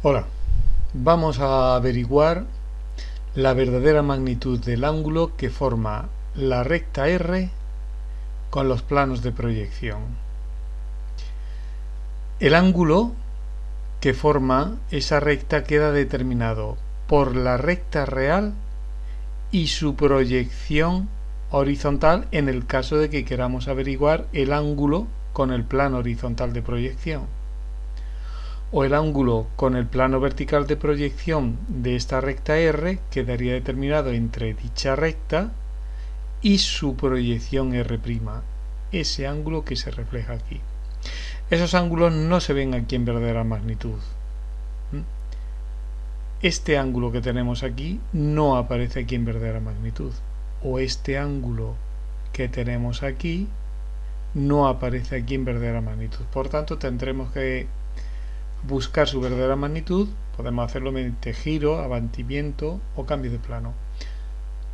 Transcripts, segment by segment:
Hola, vamos a averiguar la verdadera magnitud del ángulo que forma la recta R con los planos de proyección. El ángulo que forma esa recta queda determinado por la recta real y su proyección horizontal en el caso de que queramos averiguar el ángulo con el plano horizontal de proyección, o el ángulo con el plano vertical de proyección de esta recta R quedaría determinado entre dicha recta y su proyección R', ese ángulo que se refleja aquí. Esos ángulos no se ven aquí en verdadera magnitud. Este ángulo que tenemos aquí no aparece aquí en verdadera magnitud, o este ángulo que tenemos aquí no aparece aquí en verdadera magnitud. Por tanto, tendremos que buscar su verdadera magnitud. Podemos hacerlo mediante giro, abatimiento o cambio de plano.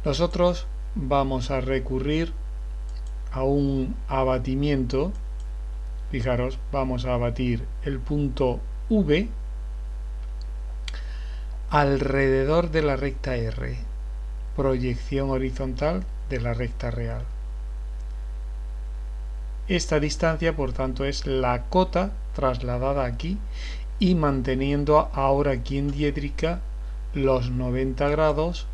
Nosotros vamos a recurrir a un abatimiento. Fijaros, vamos a abatir el punto V alrededor de la recta R, proyección horizontal de la recta real. Esta distancia, por tanto, es la cota trasladada aquí y manteniendo ahora aquí en diédrica los 90 grados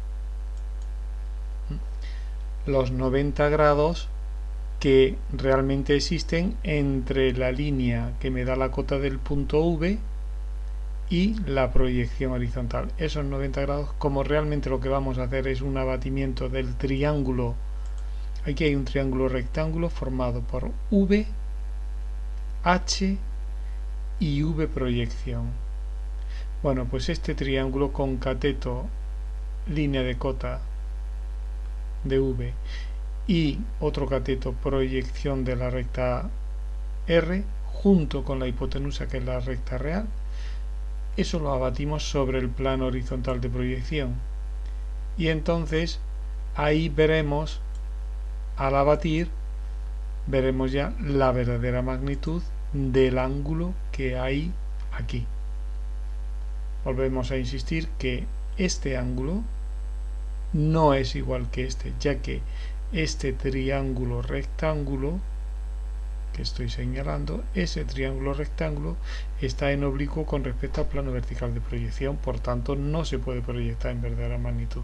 que realmente existen entre la línea que me da la cota del punto V y la proyección horizontal. Esos 90 grados, como realmente lo que vamos a hacer es un abatimiento del triángulo. Aquí hay un triángulo rectángulo formado por V, H y V proyección. Bueno, pues este triángulo con cateto, línea de cota de V y otro cateto, proyección de la recta R, junto con la hipotenusa que es la recta real, eso lo abatimos sobre el plano horizontal de proyección. Y entonces ahí veremos, al abatir, veremos ya la verdadera magnitud del ángulo que hay aquí. Volvemos a insistir que este ángulo no es igual que este, ya que este triángulo rectángulo que estoy señalando, ese triángulo rectángulo está en oblicuo con respecto al plano vertical de proyección, por tanto no se puede proyectar en verdadera magnitud.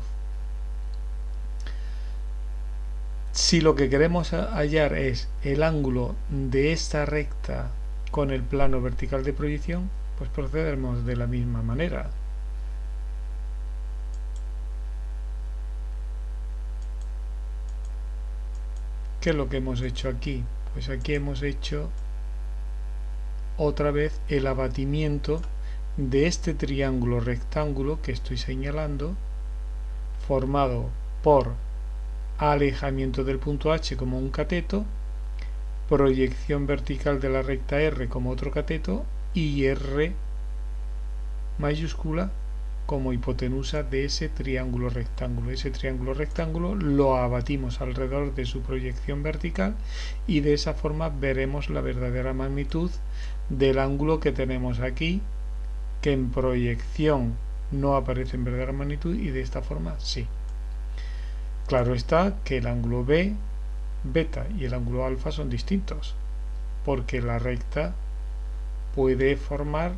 Si lo que queremos hallar es el ángulo de esta recta con el plano vertical de proyección, pues procederemos de la misma manera. ¿Qué es lo que hemos hecho aquí? Pues aquí hemos hecho otra vez el abatimiento de este triángulo rectángulo que estoy señalando, formado por alejamiento del punto H como un cateto, proyección vertical de la recta R como otro cateto y R mayúscula como hipotenusa de ese triángulo rectángulo. Ese triángulo rectángulo lo abatimos alrededor de su proyección vertical y de esa forma veremos la verdadera magnitud del ángulo que tenemos aquí, que en proyección no aparece en verdadera magnitud y de esta forma sí. Claro está que el ángulo B, beta y el ángulo alfa son distintos, porque la recta puede formar,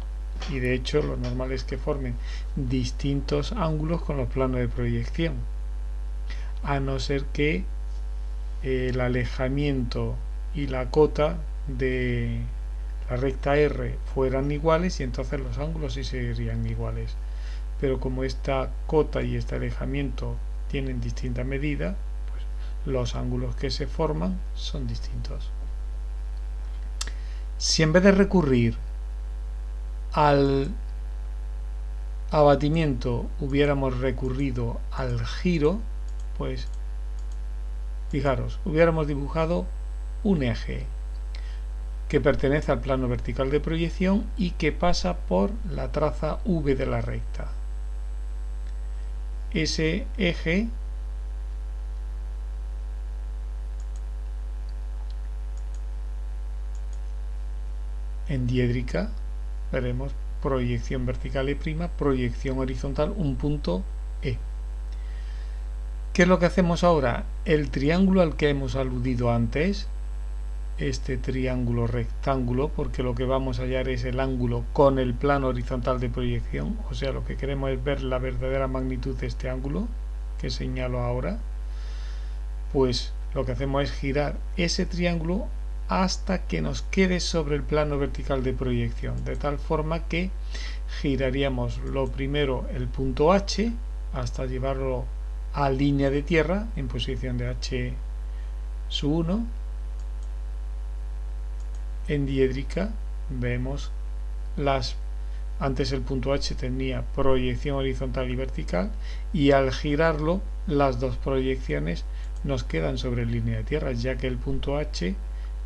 y de hecho lo normal es que formen distintos ángulos con los planos de proyección, a no ser que el alejamiento y la cota de la recta R fueran iguales y entonces los ángulos sí serían iguales. Pero como esta cota y este alejamiento tienen distinta medida, pues los ángulos que se forman son distintos. Si en vez de recurrir al abatimiento hubiéramos recurrido al giro, pues fijaros, hubiéramos dibujado un eje que pertenece al plano vertical de proyección y que pasa por la traza V de la recta. Ese eje en diédrica veremos proyección vertical E', proyección horizontal, un punto E. ¿Qué es lo que hacemos ahora? El triángulo al que hemos aludido antes, este triángulo rectángulo, porque lo que vamos a hallar es el ángulo con el plano horizontal de proyección, o sea, lo que queremos es ver la verdadera magnitud de este ángulo que señalo ahora. Pues lo que hacemos es girar ese triángulo hasta que nos quede sobre el plano vertical de proyección, de tal forma que giraríamos lo primero el punto H hasta llevarlo a línea de tierra en posición de H sub 1. En diédrica vemos antes el punto H tenía proyección horizontal y vertical, y al girarlo las dos proyecciones nos quedan sobre línea de tierra, ya que el punto H,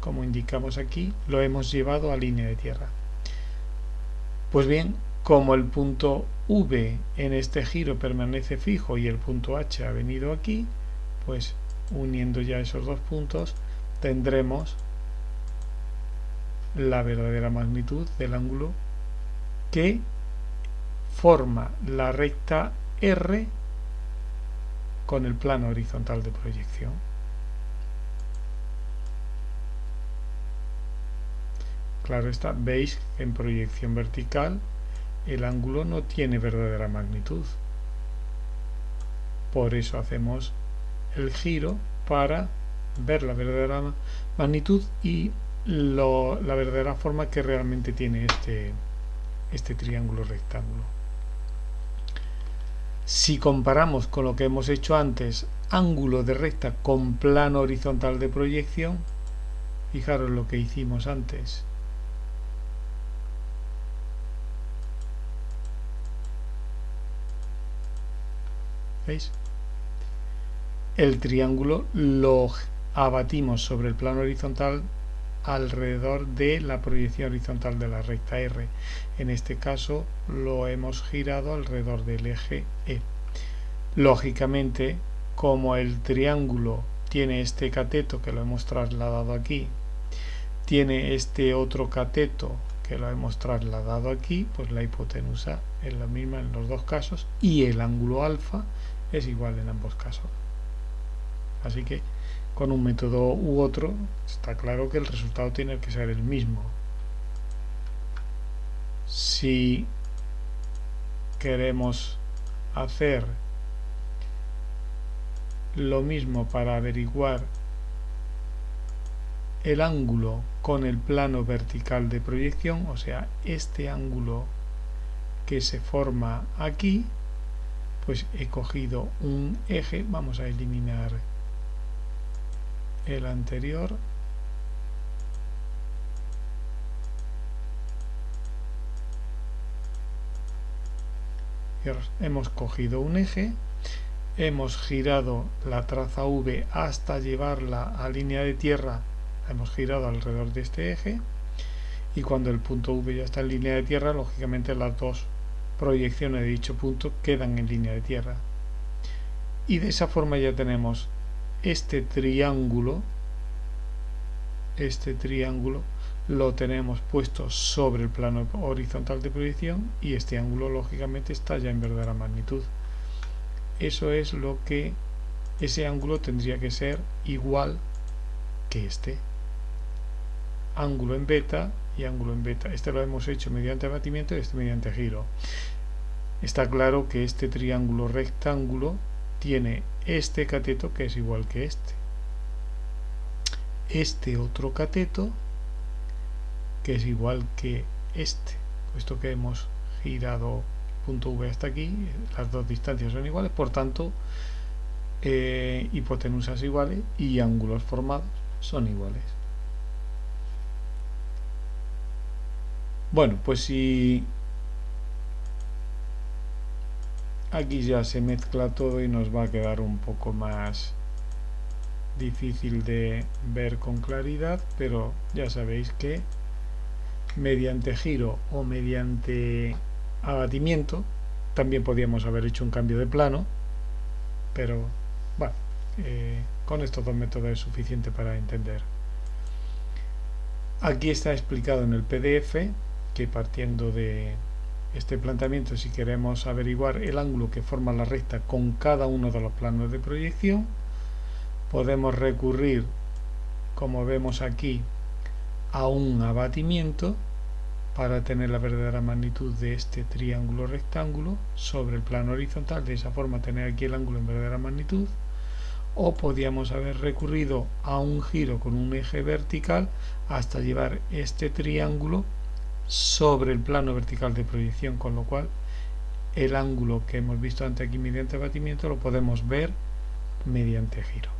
como indicamos aquí, lo hemos llevado a línea de tierra. Pues bien, como el punto V en este giro permanece fijo y el punto H ha venido aquí, pues uniendo ya esos dos puntos tendremos la verdadera magnitud del ángulo que forma la recta R con el plano horizontal de proyección. Claro está, veis que en proyección vertical el ángulo no tiene verdadera magnitud. Por eso hacemos el giro para ver la verdadera magnitud y la verdadera forma que realmente tiene este triángulo rectángulo. Si comparamos con lo que hemos hecho antes, ángulo de recta con plano horizontal de proyección, fijaros lo que hicimos antes. ¿Veis? El triángulo lo abatimos sobre el plano horizontal alrededor de la proyección horizontal de la recta R. En este caso lo hemos girado alrededor del eje E. Lógicamente, como el triángulo tiene este cateto que lo hemos trasladado aquí, tiene este otro cateto que lo hemos trasladado aquí, pues la hipotenusa es la misma en los dos casos y el ángulo alfa es igual en ambos casos. Así que con un método u otro está claro que el resultado tiene que ser el mismo. Si queremos hacer lo mismo para averiguar el ángulo con el plano vertical de proyección, o sea, este ángulo que se forma aquí, pues he cogido un eje, vamos a eliminar el anterior, hemos cogido un eje, hemos girado la traza V hasta llevarla a línea de tierra, hemos girado alrededor de este eje, y cuando el punto V ya está en línea de tierra, lógicamente las dos proyecciones de dicho punto quedan en línea de tierra, y de esa forma ya tenemos este triángulo lo tenemos puesto sobre el plano horizontal de proyección, y este ángulo lógicamente está ya en verdadera magnitud. Eso es lo que ese ángulo tendría que ser igual que este ángulo en beta y ángulo en beta. Este lo hemos hecho mediante abatimiento y este mediante giro. Está claro que este triángulo rectángulo tiene este cateto que es igual que este otro cateto que es igual que puesto que hemos girado punto V hasta aquí, las dos distancias son iguales, por tanto hipotenusas iguales y ángulos formados son iguales. Bueno, pues si aquí ya se mezcla todo y nos va a quedar un poco más difícil de ver con claridad, pero ya sabéis que mediante giro o mediante abatimiento también podíamos haber hecho un cambio de plano, pero bueno, con estos dos métodos es suficiente para entender. Aquí está explicado en el PDF que partiendo de este planteamiento si queremos averiguar el ángulo que forma la recta con cada uno de los planos de proyección. Podemos recurrir, como vemos aquí, a un abatimiento para tener la verdadera magnitud de este triángulo rectángulo sobre el plano horizontal, de esa forma tener aquí el ángulo en verdadera magnitud. O podíamos haber recurrido a un giro con un eje vertical hasta llevar este triángulo sobre el plano vertical de proyección, con lo cual el ángulo que hemos visto antes aquí mediante abatimiento lo podemos ver mediante giro.